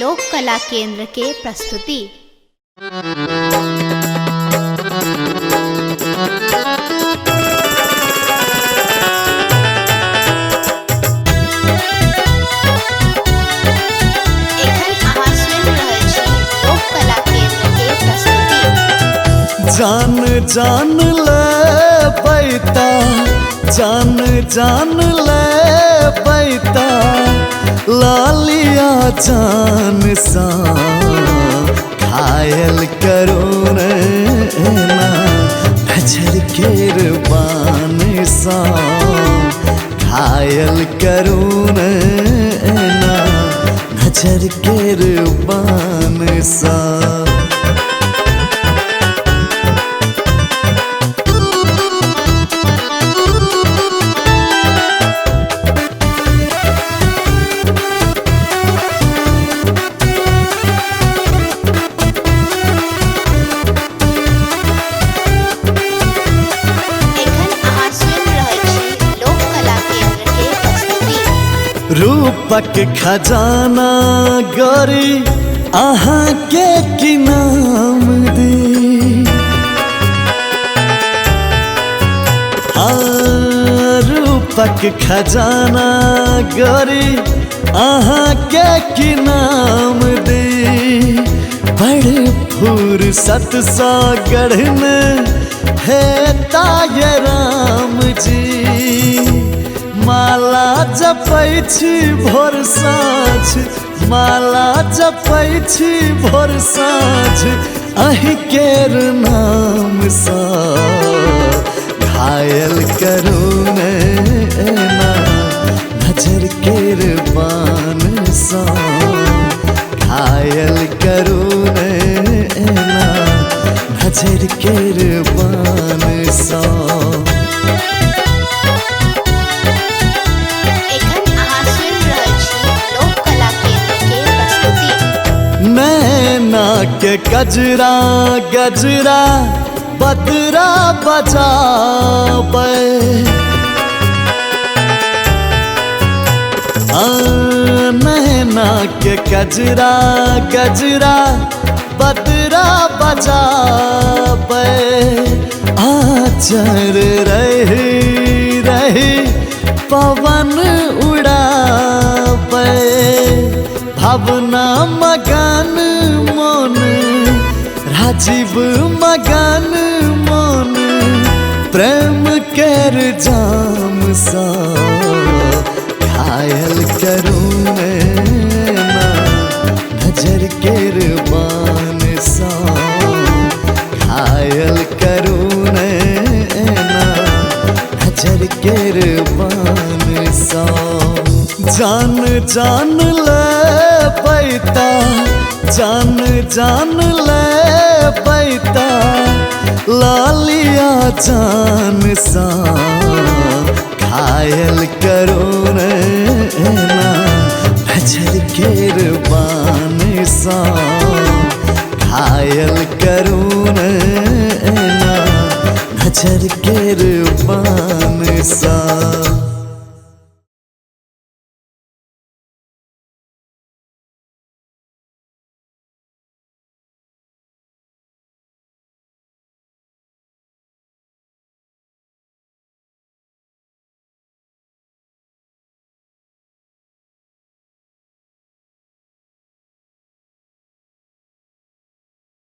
लोक कला केंद्र के प्रस्तुति। जान जान ले बैता, जान जान ले बैता, लालिया जान सा घायल करो ना, नजर के बान सा घायल करो ना, नजर के बान सा। रूपक खजाना गरी अहाँ के की नाम दी, रूपक खजाना गरी अहाँ के की नाम दी, बड़े फुर्सत सा गढ़ने है ताये राम जी। माला जपै छी भोर साँझ, माला जपै छी भोर साँझ, अहि केर नाम सा घायल करू ना, नजर केर बान सा घायल करू ना, नजर केर बान सा। नैना के गजरा गजरा बदरा बजाबे, नैना के गजरा गजरा बदरा बजाबे, आचर रही रही पवन उड़ाबे, भावना मगन मन राजीव मगन मन, प्रेम केर जाम सा घायल करू ना, नजर केर बान सा घायल करू ना, नजर केर बान सा। जान जान ले बैता, जान जान ले बैता, लालिया जान सा घायल करो ना, नजर केर बान सा घायल करो ना, नजर केर बान सा।